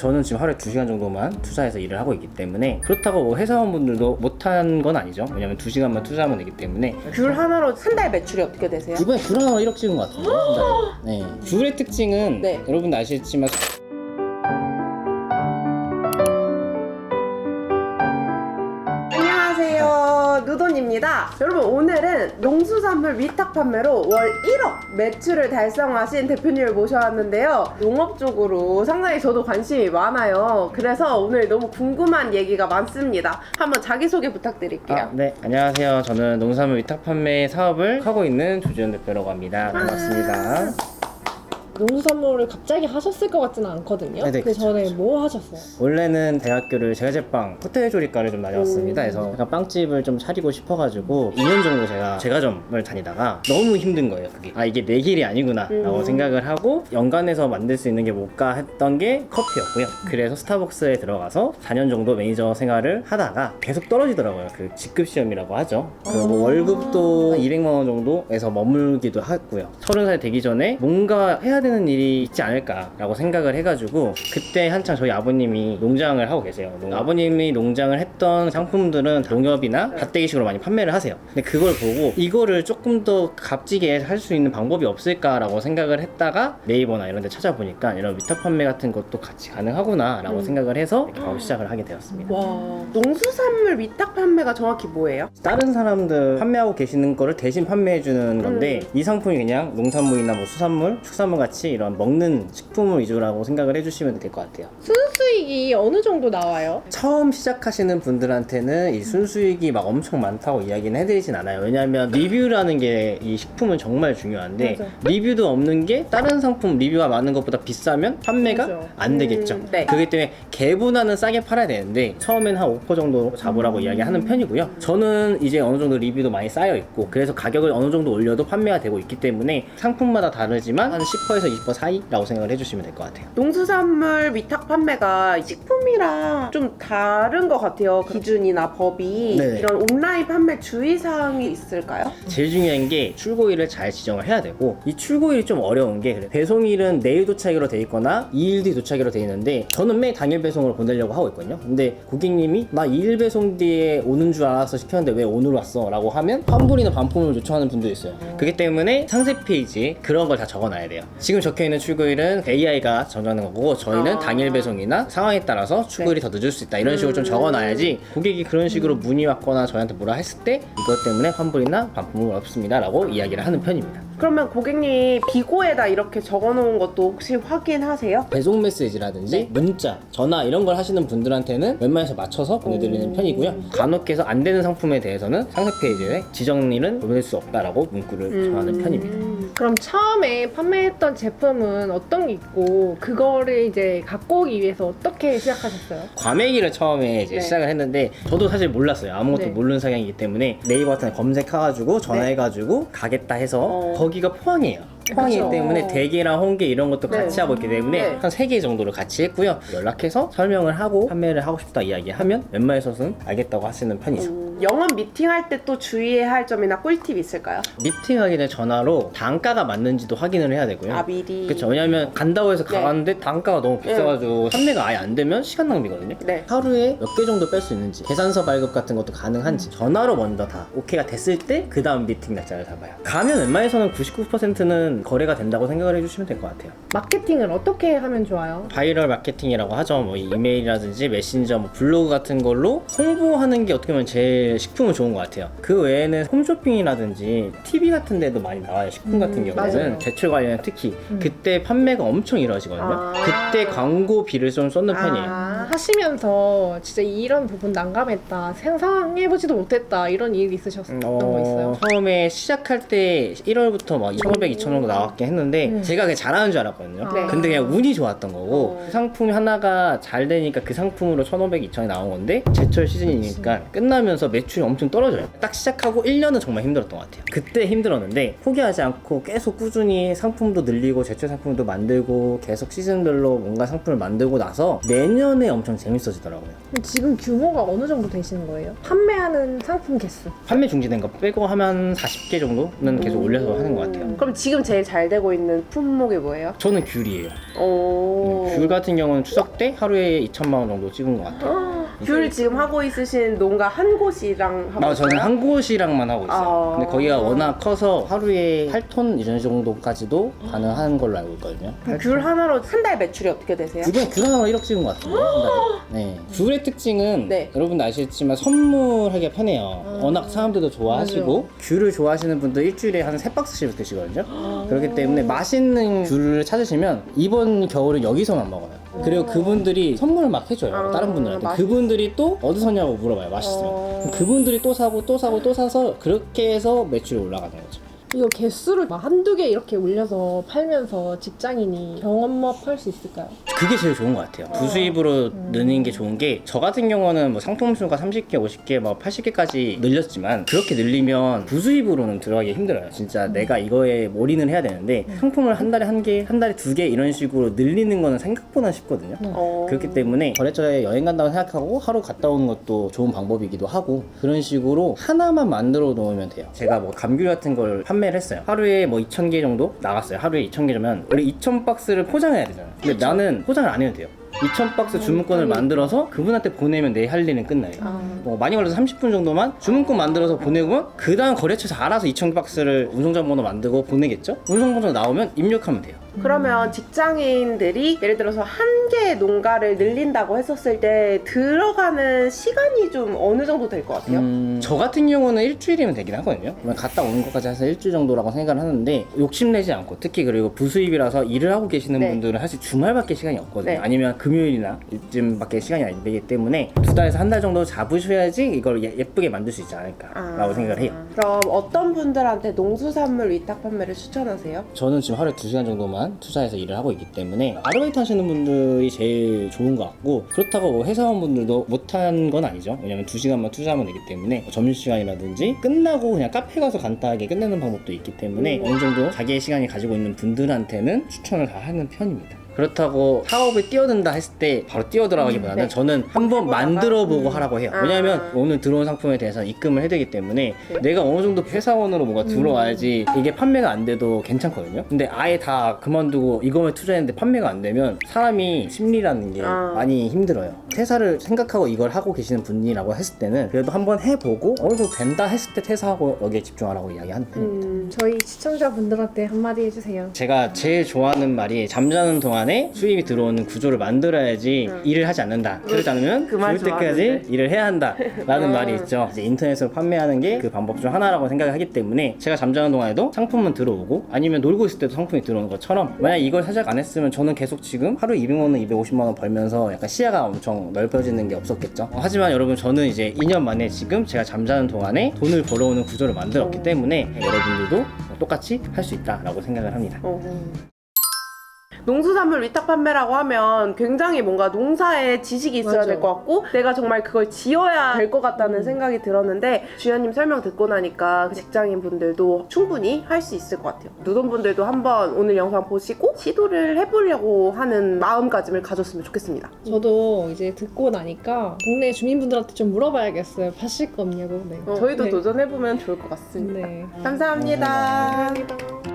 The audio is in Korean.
저는 지금 하루에 2시간 정도만 투자해서 일을 하고 있기 때문에 그렇다고 뭐 회사원분들도 못한 건 아니죠. 왜냐면 2시간만 투자하면 되기 때문에. 귤 하나로 한 달 매출이 어떻게 되세요? 이번에 귤 하나 1억 찍은 것 같은데 한 달에. 네. 귤의 특징은 네. 여러분도 아시겠지만 안녕하세요, 누돈입니다. 여러분, 오늘은 농수산물 위탁 판매로 월 1억 매출을 달성하신 대표님을 모셔왔는데요. 농업 쪽으로 상당히 저도 관심이 많아요. 그래서 오늘 너무 궁금한 얘기가 많습니다. 한번 자기소개 부탁드릴게요. 네, 안녕하세요. 저는 농산물 위탁 판매 사업을 하고 있는 조지현 대표라고 합니다. 반갑습니다. 농수산물을 갑자기 하셨을 것 같지는 않거든요. 네네, 그 그쵸, 전에 그쵸. 뭐 하셨어요? 원래는 대학교를 제과제빵 호텔 조리과를 좀 다녔습니다. 그래서 약간 빵집을 좀 차리고 싶어가지고 2년 정도 제가 제과점을 다니다가 너무 힘든 거예요. 그게 이게 내 길이 아니구나 라고 생각을 하고 연간에서 만들 수 있는 게 뭘까 했던 게 커피였고요. 그래서 스타벅스에 들어가서 4년 정도 매니저 생활을 하다가 계속 떨어지더라고요. 그 직급 시험이라고 하죠. 그 뭐 월급도 200만 원 정도에서 머물기도 했고요. 30살 되기 전에 뭔가 해야 되는 일이 있지 않을까라고 생각을 해가지고 그때 한창 저희 아버님이 농장을 하고 계세요. 아버님이 농장을 했던 상품들은 농협이나 밭대기식으로 많이 판매를 하세요. 근데 그걸 보고 이거를 조금 더 값지게 할 수 있는 방법이 없을까라고 생각을 했다가 네이버나 이런 데 찾아보니까 이런 위탁 판매 같은 것도 같이 가능하구나 라고 생각을 해서 이렇게 바로 시작을 하게 되었습니다. 와, 농수산물 위탁 판매가 정확히 뭐예요? 다른 사람들 판매하고 계시는 거를 대신 판매해 주는 건데 이 상품이 그냥 농산물이나 뭐 수산물, 축산물 같이 이런 먹는 식품을 위주라고 생각을 해주시면 될 것 같아요. 순수익이 어느 정도 나와요? 처음 시작하시는 분들한테는 이 순수익이 막 엄청 많다고 이야기는 해드리진 않아요. 왜냐하면 리뷰라는 게 이 식품은 정말 중요한데 맞아. 리뷰도 없는 게 다른 상품 리뷰가 많은 것보다 비싸면 판매가 맞아. 안 되겠죠. 네. 그렇기 때문에 개분화는 싸게 팔아야 되는데 처음엔 한 5% 정도 잡으라고 이야기하는 편이고요. 저는 이제 어느 정도 리뷰도 많이 쌓여 있고 그래서 가격을 어느 정도 올려도 판매가 되고 있기 때문에 상품마다 다르지만 한 10%에서 20% 사이라고 생각을 해주시면 될 것 같아요. 농수산물 위탁 판매가 식품이랑 좀 다른 것 같아요. 기준이나 법이. 네. 이런 온라인 판매 주의사항이 있을까요? 제일 중요한 게 출고일을 잘 지정을 해야 되고 이 출고일이 좀 어려운 게 그래. 배송일은 내일 도착으로 돼 있거나 2일 뒤 도착으로 돼 있는데 저는 매일 당일 배송으로 보내려고 하고 있거든요. 근데 고객님이 나 2일 배송 뒤에 오는 줄 알아서 시켰는데 왜 오늘 왔어? 라고 하면 환불이나 반품을 요청하는 분도 있어요. 그렇기 때문에 상세 페이지에 그런 걸 다 적어놔야 돼요. 지금 적혀있는 출고일은 AI가 정하는 거고 저희는 당일 배송이나 상황에 따라서 출고일이 더 늦을 수 있다 이런 식으로 좀 적어놔야지 고객이 그런 식으로 문의 왔거나 저희한테 뭐라 했을 때 이것 때문에 환불이나 반품은 없습니다 라고 이야기를 하는 편입니다. 그러면 고객님 비고에다 이렇게 적어놓은 것도 혹시 확인하세요? 배송 메시지라든지 문자, 전화 이런 걸 하시는 분들한테는 웬만해서 맞춰서 보내드리는 편이고요. 간혹해서 안 되는 상품에 대해서는 상세 페이지에 지정일은 보낼 수 없다라고 문구를 정하는 편입니다. 그럼 처음에 판매했던 제품은 어떤 게 있고 그거를 이제 갖고 오기 위해서 어떻게 시작하셨어요? 과메기를 처음에 이제 네. 시작을 했는데 저도 사실 몰랐어요. 아무것도 네. 모르는 상황이기 때문에 네이버 같은 데 검색해가지고 전화해가지고 가겠다 해서 거기가 포항이에요. 포항이기 그쵸. 때문에 대게랑 홍게 이런 것도 네. 같이 하고 있기 때문에 네. 한 3개 정도를 같이 했고요. 연락해서 설명을 하고 판매를 하고 싶다 이야기하면 웬만해서는 알겠다고 하시는 편이죠. 영업 미팅할 때 또 주의해야 할 점이나 꿀팁 있을까요? 미팅하기 전에 전화로 단가가 맞는지도 확인을 해야 되고요. 아, 미리. 그렇죠. 왜냐하면 간다고 해서 네. 가는데 단가가 너무 비싸가지고 판매가 아예 안 되면 시간 낭비거든요. 네. 하루에 몇 개 정도 뺄 수 있는지 계산서 발급 같은 것도 가능한지 전화로 먼저 다 오케이가 됐을 때 그 다음 미팅 날짜를 잡아요. 가면 웬만해서는 99%는 거래가 된다고 생각을 해주시면 될 것 같아요. 마케팅을 어떻게 하면 좋아요? 바이럴 마케팅이라고 하죠. 뭐 이메일이라든지 메신저, 뭐 블로그 같은 걸로 홍보하는 게 어떻게 보면 제일 식품은 좋은 것 같아요. 그 외에는 홈쇼핑이라든지 TV 같은 데도 많이 나와요. 식품 같은 경우는 맞아요. 제철 관련 특히 그때 판매가 엄청 이루어지거든요. 아. 그때 광고비를 좀 쏟는 편이에요. 하시면서 진짜 이런 부분 난감했다, 상상해보지도 못했다 이런 일이 있으셨던 거 있어요? 처음에 시작할 때 1월부터 막 2,500, 2,000 정도 나왔긴 했는데 제가 그냥 잘하는 줄 알았거든요. 네. 근데 그냥 운이 좋았던 거고 상품 하나가 잘 되니까 그 상품으로 1,500, 2,000이 나온 건데 제철 시즌이니까 끝나면서 매출이 엄청 떨어져요. 딱 시작하고 1년은 정말 힘들었던 것 같아요. 그때 힘들었는데 포기하지 않고 계속 꾸준히 상품도 늘리고 제철 상품도 만들고 계속 시즌별로 뭔가 상품을 만들고 나서 내년에 엄청 재밌어지더라고요. 그럼 지금 규모가 어느 정도 되시는 거예요? 판매하는 상품 개수. 판매 중지된 거 빼고 하면 40개 정도는 계속 올려서 하는 것 같아요. 그럼 지금 제일 잘 되고 있는 품목이 뭐예요? 저는 귤이에요. 오. 귤 같은 경우는 추석 때 하루에 2천만 원 정도 찍은 것 같아요. 귤 지금 하고 있으신 농가 한 곳이랑 하고 있어요? 저는 한 곳이랑만 하고 있어요. 아. 근데 거기가 워낙 커서 하루에 8톤 이런 정도까지도 가능한 걸로 알고 있거든요. 귤 하나로 한 달 매출이 어떻게 되세요? 이번에 귤 하나로 1억 찍은 것 같은데 한 달에. 네. 귤의 특징은 네. 여러분도 아시겠지만 선물하기가 편해요. 워낙 사람들도 좋아하시고 귤을 좋아하시는 분들 일주일에 한 3박스씩 드시거든요. 그렇기 때문에 맛있는 귤을 찾으시면 이번 겨울은 여기서만 먹어요. 그리고 그분들이 선물을 막 해줘요. 다른 분들한테. 맛있- 그분들이 또 어디서냐고 물어봐요. 맛있으면. 그분들이 또 사고 또 사고 또 사서 그렇게 해서 매출이 올라가는 거죠. 이거 개수를 막 한두 개 이렇게 올려서 팔면서 직장인이 경험업 할 수 있을까요? 그게 제일 좋은 것 같아요. 부수입으로 느는 게 좋은 게 저 같은 경우는 뭐 상품 수가 30개, 50개, 뭐 80개까지 늘렸지만 그렇게 늘리면 부수입으로는 들어가기 힘들어요. 진짜 내가 이거에 올인을 해야 되는데 상품을 한 달에 한 개, 한 달에 두 개 이런 식으로 늘리는 거는 생각보다 쉽거든요. 그렇기 때문에 거래처에 여행 간다고 생각하고 하루 갔다 오는 것도 좋은 방법이기도 하고 그런 식으로 하나만 만들어 놓으면 돼요. 제가 뭐 감귤 같은 걸 판매를 했어요. 하루에 뭐 2,000개 정도 나갔어요. 하루에 2,000개면 원래 2,000박스를 포장해야 되잖아요. 근데 나는 포장을 안 해도 돼요. 2,000박스 주문권을 만들어서 그분한테 보내면 내 할 일은 끝나요. 뭐 많이 걸려서 30분 정도만 주문권 만들어서 보내고 그 다음 거래처에서 알아서 2,000박스를 운송정보로 만들고 보내겠죠? 운송정보 나오면 입력하면 돼요. 그러면 직장인들이 예를 들어서 한 개의 농가를 늘린다고 했었을 때 들어가는 시간이 좀 어느 정도 될 것 같아요? 저 같은 경우는 일주일이면 되긴 하거든요. 그러면 갔다 오는 것까지 해서 일주일 정도라고 생각을 하는데 욕심내지 않고 특히 그리고 부수입이라서 일을 하고 계시는 네. 분들은 사실 주말밖에 시간이 없거든요. 네. 아니면 금요일이나 이쯤밖에 시간이 안 되기 때문에 2달에서 한 달 정도 잡으셔야지 이걸 예쁘게 만들 수 있지 않을까라고 생각을 해요. 그럼 어떤 분들한테 농수산물 위탁 판매를 추천하세요? 저는 지금 하루에 2시간 정도만 투자해서 일을 하고 있기 때문에 아르바이트 하시는 분들이 제일 좋은 것 같고 그렇다고 뭐 회사원분들도 못한 건 아니죠. 왜냐면 2시간만 투자하면 되기 때문에 점심시간이라든지 끝나고 그냥 카페 가서 간단하게 끝내는 방법도 있기 때문에 어느 정도 자기의 시간이 가지고 있는 분들한테는 추천을 다 하는 편입니다. 그렇다고 사업에 뛰어든다 했을 때 바로 뛰어들어가기보다는 네. 저는 한번 만들어보고 하라고 해요. 아. 왜냐하면 오늘 들어온 상품에 대해서 입금을 해야 되기 때문에 내가 어느 정도 회사원으로 뭔가 들어와야지 이게 판매가 안 돼도 괜찮거든요. 근데 아예 다 그만두고 이거에 투자했는데 판매가 안 되면 사람이 심리라는 게 많이 힘들어요. 퇴사를 생각하고 이걸 하고 계시는 분이라고 했을 때는 그래도 한번 해보고 어느 정도 된다 했을 때 퇴사하고 여기에 집중하라고 이야기하는 편입니다. 저희 시청자분들한테 한마디 해주세요. 제가 제일 좋아하는 말이 잠자는 동안에 수입이 들어오는 구조를 만들어야지 일을 하지 않는다. 그러지 않으면 그 말 죽을 때까지 좋아하는데. 일을 해야 한다 라는 말이 있죠. 이제 인터넷으로 판매하는 게 그 방법 중 하나라고 생각을 하기 때문에 제가 잠자는 동안에도 상품은 들어오고 아니면 놀고 있을 때도 상품이 들어오는 것처럼 만약 이걸 살짝 안 했으면 저는 계속 지금 하루 200만원, 250만원 벌면서 약간 시야가 엄청 넓어지는 게 없었겠죠. 하지만 여러분 저는 이제 2년 만에 지금 제가 잠자는 동안에 돈을 벌어오는 구조를 만들었기 때문에 여러분들도 똑같이 할 수 있다라고 생각을 합니다. 농수산물 위탁 판매라고 하면 굉장히 뭔가 농사에 지식이 있어야 맞아. 될 것 같고 내가 정말 그걸 지어야 될 것 같다는 생각이 들었는데 주연님 설명 듣고 나니까 그 직장인 분들도 충분히 할 수 있을 것 같아요. 누돈분들도 한번 오늘 영상 보시고 시도를 해보려고 하는 마음가짐을 가졌으면 좋겠습니다. 저도 이제 듣고 나니까 동네 주민분들한테 좀 물어봐야겠어요. 파실 거 없냐고. 네. 저희도 네. 도전해보면 좋을 것 같습니다. 네. 감사합니다. 감사합니다.